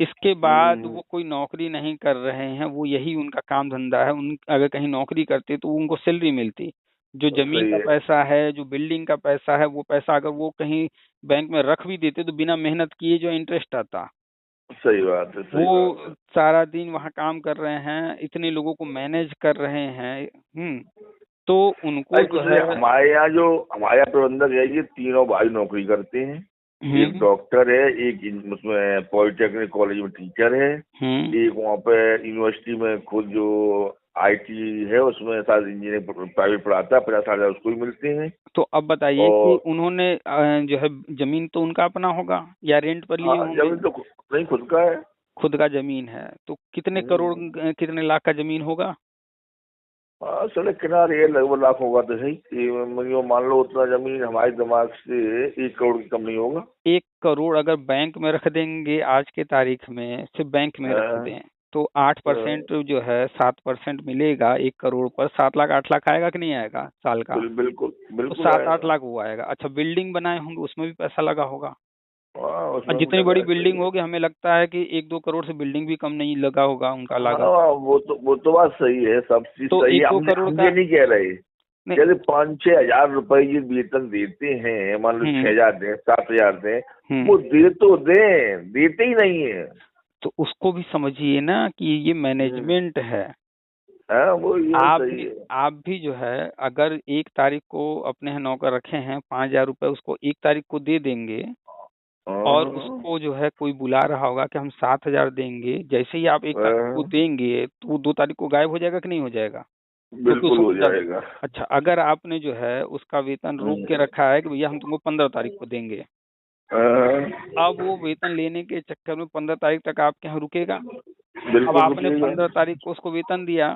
इसके बाद वो कोई नौकरी नहीं कर रहे हैं, वो यही उनका काम धंधा है। उन अगर कहीं नौकरी करते तो उनको सैलरी मिलती। जो जमीन का पैसा है, जो बिल्डिंग का पैसा है, वो पैसा अगर वो कहीं बैंक में रख भी देते तो बिना मेहनत किए जो इंटरेस्ट आता। सही बात है। वो सारा दिन वहाँ काम कर रहे हैं, इतने लोगों को मैनेज कर रहे हैं, तो उनको जो है, हमारे यहाँ प्रबंधक है, ये तीनों भाई नौकरी करते हैं। एक डॉक्टर है, एक उसमें पॉलिटेक्निक कॉलेज में टीचर है, एक वहाँ पे यूनिवर्सिटी में खुद जो IT है, उसमें शायद इंजीनियर प्राइवेट पढ़ाता है, 50-60 हजार उसको भी मिलते हैं। तो अब बताइए कि और उन्होंने जो है जमीन तो उनका अपना होगा या रेंट पर लिए हाँ, होंगे? जमीन तो नहीं, खुद का है। खुद का जमीन है तो कितने करोड़ कितने लाख का जमीन होगा? हाँ, सड़क किनारे ये लगभग लाख होगा तो सही। ये मान लो उतना जमीन हमारे दिमाग से 1 करोड़ की कम नहीं होगा। 1 करोड़ अगर बैंक में रख देंगे आज के तारीख में, सिर्फ बैंक में रख हाँ, दें तो 8% जो है 7% मिलेगा 1 करोड़ पर, 7 लाख 8 लाख आएगा कि नहीं आएगा साल का? बिल्कुल तो बिल्कुल 7-8 आएगा। लाख वो आएगा। अच्छा, बिल्डिंग बनाए होंगे उसमें भी पैसा लगा होगा। हाँ, और उसमें भी जितनी बड़ी लगा बिल्डिंग चाहिए। होगी हमें लगता है कि 1-2 करोड़ से बिल्डिंग भी कम नहीं लगा होगा उनका लागत। हाँ, वो तो बात सही है, सब चीज तो सही है। 1-2 हम करोड़ हम का ये नहीं कह रहे। नहीं। जैसे 5-6 हजार रुपए ये वेतन देते हैं, मान लो 6 हजार दें, 7 हजार दें, वो दे तो दें, देते ही नहीं है। तो उसको भी समझिए ना कि ये मैनेजमेंट है। हाँ, वो ये सही है। आप भी जो है अगर 1 तारीख को अपने यहाँ नौकर रखे हैं, 5,000 रुपए उसको 1 तारीख को दे देंगे और हाँ, उसको जो है कोई बुला रहा होगा कि हम 7,000 देंगे, जैसे ही आप 1 तारीख को हाँ, देंगे तो वो 2 तारीख को गायब हो जाएगा कि नहीं हो जाएगा? क्योंकि बिल्कुल उसको हो पता है। जाएगा। अच्छा, अगर आपने जो है उसका वेतन रोक के रखा है कि भैया हम तुमको 15 तारीख को देंगे, हाँ, अब वो वेतन लेने के चक्कर में 15 तारीख तक आपके यहाँ रुकेगा। अब बिल्कुल आपने रुकेगा। 15 तारीख को उसको वेतन दिया,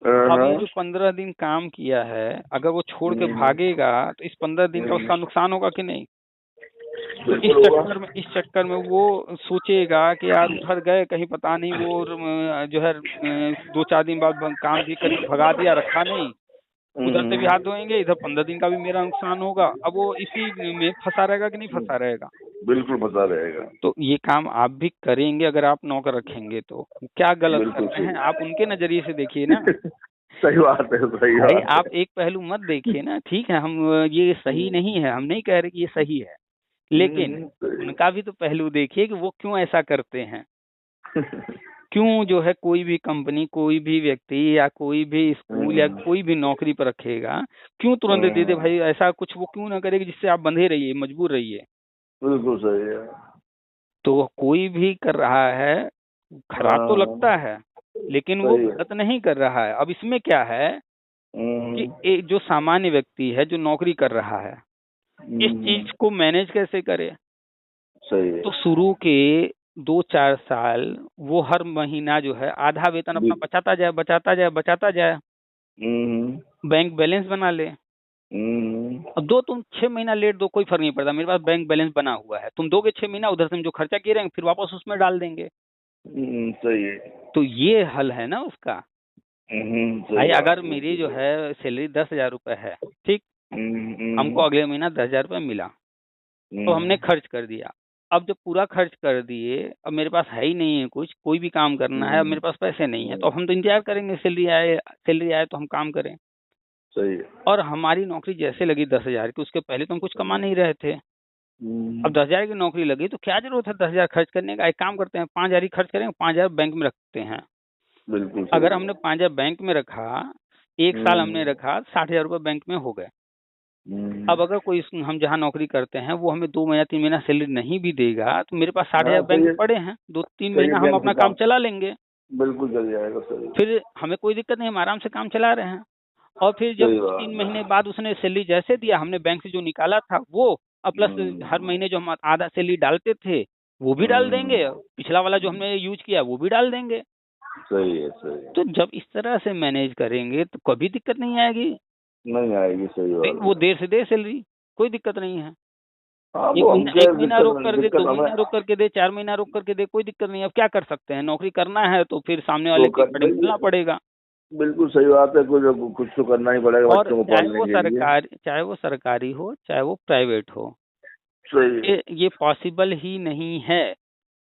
अब ये हाँ, जो 15 दिन काम किया है अगर वो छोड़ के भागेगा तो इस 15 दिन का उसका नुकसान होगा कि नहीं? तो बिल्कुल होगा। इस चक्कर में वो सोचेगा कि यार उधर गए कहीं पता नहीं वो जो है 2-4 दिन बाद काम भी करके भगा दिया, रखा नहीं, उधर से भी हाथ धोएंगे, इधर 15 दिन का भी मेरा नुकसान होगा। अब वो इसी में फंसा रहेगा कि नहीं फंसा रहेगा? बिल्कुल पता रहेगा। तो ये काम आप भी करेंगे अगर आप नौकर रखेंगे तो क्या गलत कर बिल्कुल रहे हैं? सही। आप उनके नजरिए से देखिए ना। सही बात है, सही भाई बात आप है। एक पहलू मत देखिए ना। ठीक है, हम ये सही नहीं है, हम नहीं कह रहे कि ये सही है, लेकिन सही। उनका भी तो पहलू देखिए कि वो क्यों ऐसा करते हैं। क्यों जो है कोई भी कंपनी, कोई भी व्यक्ति या कोई भी स्कूल या कोई भी नौकरी पर रखेगा, क्यों तुरंत दे दे भाई? ऐसा कुछ वो क्यों ना करे कि जिससे आप बंधे रहिए, मजबूर रहिए। बिल्कुल सही है। तो कोई भी कर रहा है, खराब तो लगता है लेकिन वो सही है। गलत नहीं कर रहा है। अब इसमें क्या है कि जो सामान्य व्यक्ति है जो नौकरी कर रहा है, इस चीज को मैनेज कैसे करे? सही है। तो शुरू के 2-4 साल वो हर महीना जो है आधा वेतन अपना बचाता जाए, बचाता जाए, बचाता जाए, बैंक बैलेंस बना ले। अब तुम 6 महीना लेट दो, कोई फर्क नहीं पड़ता, मेरे पास बैंक बैलेंस बना हुआ है। तुम दोगे 6 महीना, उधर से हम जो खर्चा किए रहेंगे फिर वापस उसमें डाल देंगे। सही है। तो ये हल है ना उसका। भाई अगर मेरी जो है सैलरी 10,000 रुपए है, ठीक, हमको अगले महीना 10,000 रुपए मिला, तो हमने खर्च कर दिया। अब जब पूरा खर्च कर दिए, अब मेरे पास है ही नहीं है कुछ, कोई भी काम करना है, अब मेरे पास पैसे नहीं है, तो अब हम तो इंतजार करेंगे सैलरी आए तो हम काम करें। सही है। और हमारी नौकरी जैसे लगी 10,000 की, उसके पहले तो हम कुछ कमा नहीं रहे थे। अब 10,000 की नौकरी लगी तो क्या जरूरत है 10,000 खर्च करने का? एक काम करते हैं, 5,000 ही खर्च करेंगे, 5,000 बैंक में रखते हैं। बिल्कुल अगर सही हमने 5,000 बैंक में रखा, 1 साल हमने रखा, 60,000 रुपये बैंक में हो गए। अब अगर कोई हम जहाँ नौकरी करते हैं वो हमें 2 महीना 3 महीना सैलरी नहीं भी देगा तो मेरे पास 60,000 बैंक में पड़े हैं, 2-3 महीना हम अपना काम चला लेंगे, बिल्कुल चल जाएगा। सही। फिर हमें कोई दिक्कत नहीं, हम आराम से काम चला रहे हैं। और फिर जब सही 2-3 बात महीने बाद उसने सैलरी जैसे दिया, हमने बैंक से जो निकाला था वो, और प्लस हर महीने जो हम आधा सैलरी डालते थे वो भी डाल देंगे, पिछला वाला जो हमने यूज किया वो भी डाल देंगे। सही है। सही है। तो जब इस तरह से मैनेज करेंगे तो कभी दिक्कत नहीं आएगी। नहीं आएगी। सही बात। वो देर से दे सैलरी, कोई दिक्कत नहीं है। हाँ, एक वो महीना हमसे 1 महीना रोक कर दे, 2 हमें महीना रोक करके दे, 4 महीना रोक करके दे, कोई दिक्कत नहीं है। अब क्या कर सकते हैं? नौकरी करना है तो फिर सामने वाले के खड़े मिलना पड़ेगा। बिल्कुल सही बात है। कुछ तो करना ही पड़ेगा और बच्चों को पालने के लिए। चाहे वो सरकारी हो चाहे वो प्राइवेट हो, सही है। ये पॉसिबल ही नहीं है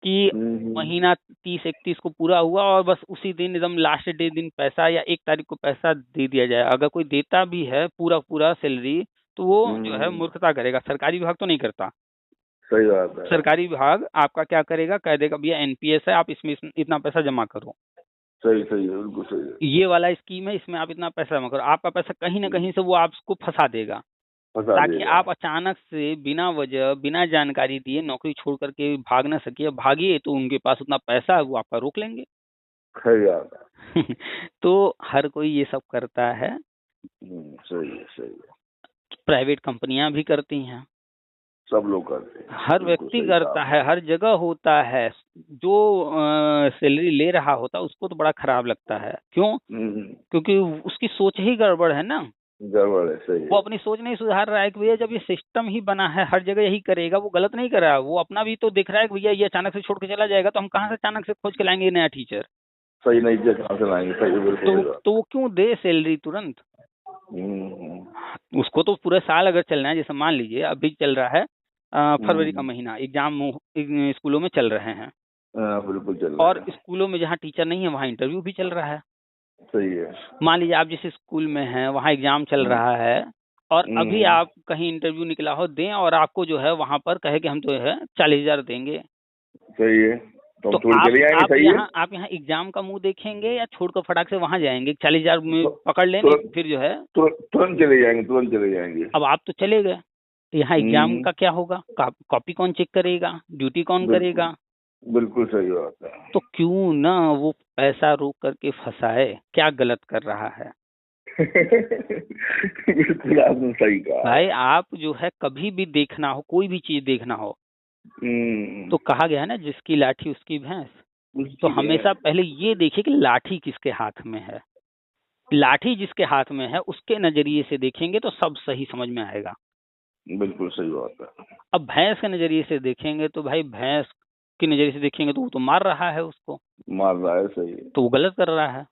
कि महीना 30-31 को पूरा हुआ और बस उसी दिन एकदम लास्ट डे दिन पैसा या 1 तारीख को पैसा दे दिया जाए। अगर कोई देता भी है पूरा सैलरी तो वो जो है मूर्खता करेगा। सरकारी विभाग तो नहीं करता। सही बात है। सरकारी विभाग आपका क्या करेगा, कह देगा भैया एनपीएस है, आप इसमें इतना पैसा जमा करो, सही है। बिल्कुल सही है। ये वाला स्कीम है, इसमें आप इतना पैसा जमा करो। आपका पैसा कहीं ना कहीं से वो आपको फंसा देगा, ताकि आप अचानक से बिना वजह बिना जानकारी दिए नौकरी छोड़ करके भाग ना सकिए। भागिए तो उनके पास उतना पैसा है वो आपका रोक लेंगे। सही बात है। तो हर कोई ये सब करता है, सही है, सही है। प्राइवेट कंपनियां भी करती हैं, सब लोग करते हैं, हर बिल्कुल व्यक्ति सही करता कहा है, हर जगह होता है। जो सैलरी ले रहा होता है उसको तो बड़ा खराब लगता है। क्यों? आपने। क्योंकि उसकी सोच ही गड़बड़ है ना। गड़बड़ है, सही वो है। अपनी सोच नहीं सुधार रहा है कि भैया जब ये सिस्टम ही बना है हर जगह यही करेगा, वो गलत नहीं कर रहा है। वो अपना भी तो देख रहा है कि भैया ये अचानक से छोड़ के चला जाएगा तो हम कहाँ से अचानक से खोज के लाएंगे नया टीचर। सही नहीं किया, कहाँ से लाएंगे, सही है, बिल्कुल सही बात। तो वो क्यों दे सैलरी तुरंत? हम्म, उसको तो पूरे साल अगर चलना है, जैसे मान लीजिए अभी चल रहा है फरवरी का महीना, एग्जाम स्कूलों में चल रहे हैं, हाँ, बिल्कुल चल रहा और है। स्कूलों में जहाँ टीचर नहीं है वहाँ इंटरव्यू भी चल रहा है। सही है। मान लीजिए आप जिस स्कूल में हैं वहाँ एग्जाम चल हम्म, रहा है, और अभी हम्म, आप कहीं इंटरव्यू निकला हो दें और आपको जो है वहाँ पर कहे कि हम तो है 40,000 देंगे, सही है, तो हम तो छोड़ चले जाएंगे, सही है। आप यहाँ एग्जाम का मुंह देखेंगे या छोड़कर फटाक से वहाँ जाएंगे? 40,000 में तो पकड़ लेंगे तुरंत फिर जो है। तुरंत चले जाएंगे, तुरंत चले जाएंगे। अब आप तो चले गए, तो यहाँ एग्जाम हम्म, का क्या होगा? कॉपी कौन चेक करेगा? ड्यूटी कौन बिल्कुल करेगा? बिल्कुल सही बात है। तो क्यों ना वो पैसा रोक करके फंसाए? क्या गलत कर रहा है? बिल्कुल आपने सही कहा है। भाई आप जो है कभी भी देखना हो, कोई भी चीज देखना हो, तो कहा गया है ना जिसकी लाठी उसकी भैंस। तो उसकी हमेशा पहले ये देखिए कि लाठी किसके हाथ में है। लाठी जिसके हाथ में है उसके नजरिए से देखेंगे तो सब सही समझ में आएगा। बिल्कुल सही बात है। अब भैंस के नजरिए से देखेंगे तो भाई भैंस के नजरिए से देखेंगे तो वो तो मार रहा है उसको, मार रहा है, सही है। तो वो गलत कर रहा है।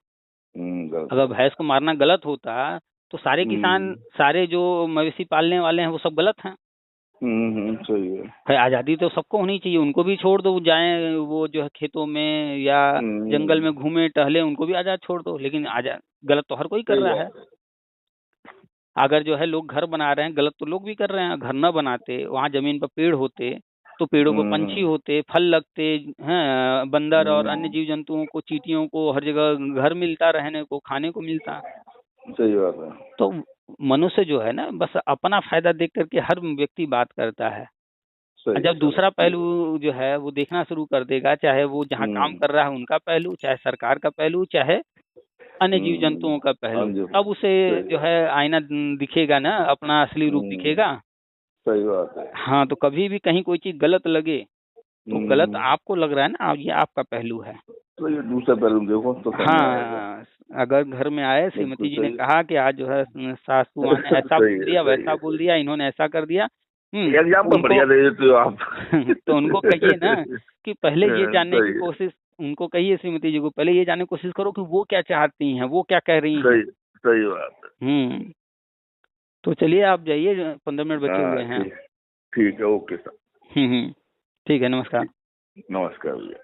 गलत अगर है। भैंस को मारना गलत होता तो सारे किसान, सारे जो मवेशी पालने वाले हैं वो सब गलत हैं। सही है। भाई आज़ादी तो सबको होनी चाहिए, उनको भी छोड़ दो, जाएं वो जो है खेतों में या जंगल में घूमे टहले, उनको भी आज़ाद छोड़ दो। लेकिन आज़ाद गलत तो हर कोई कर सही रहा है। बात है। अगर जो है लोग घर बना रहे हैं, गलत तो लोग भी कर रहे हैं। घर न बनाते, वहाँ जमीन पर पेड़ होते तो पेड़ों पर पंछी होते, फल लगते हैं, बंदर और अन्य जीव जंतुओं को, चींटियों को हर जगह घर मिलता, रहने को, खाने को मिलता। सही बात है। तो मनुष्य जो है ना बस अपना फायदा देख करके हर व्यक्ति बात करता है। सही जब दूसरा पहलू जो है वो देखना शुरू कर देगा, चाहे वो जहाँ काम कर रहा है उनका पहलू, चाहे सरकार का पहलू, चाहे अन्य जीव जंतुओं का पहलू, तब उसे जो है आईना दिखेगा ना, अपना असली रूप दिखेगा। सही बात है। हाँ, तो कभी भी कहीं कोई चीज गलत लगे तो गलत आपको लग रहा है ना, ये आपका पहलू है। तो ये दूसरा पहलू देखो तो समझ में आएगा। हाँ, अगर घर में आए, श्रीमती जी ने सही। कहा कि आज जो है सासू माँ ने ऐसा सही बोल है, दिया, सही वैसा है। बोल दिया, इन्होंने ऐसा कर दिया, एग्जाम तो उनको बढ़िया दे देते हो आप। तो उनको कहिए ना कि पहले ये जानने की सही है। कोशिश, उनको कहिए श्रीमती जी को पहले ये जानने की कोशिश करो कि वो क्या चाहती हैं, वो क्या कह रही हैं। सही सही बात है। तो चलिए आप जाइए, 15 मिनट बचे हुए हैं। ठीक ठीक है, ओके सर। ठीक है, नमस्कार। नमस्कार भैया।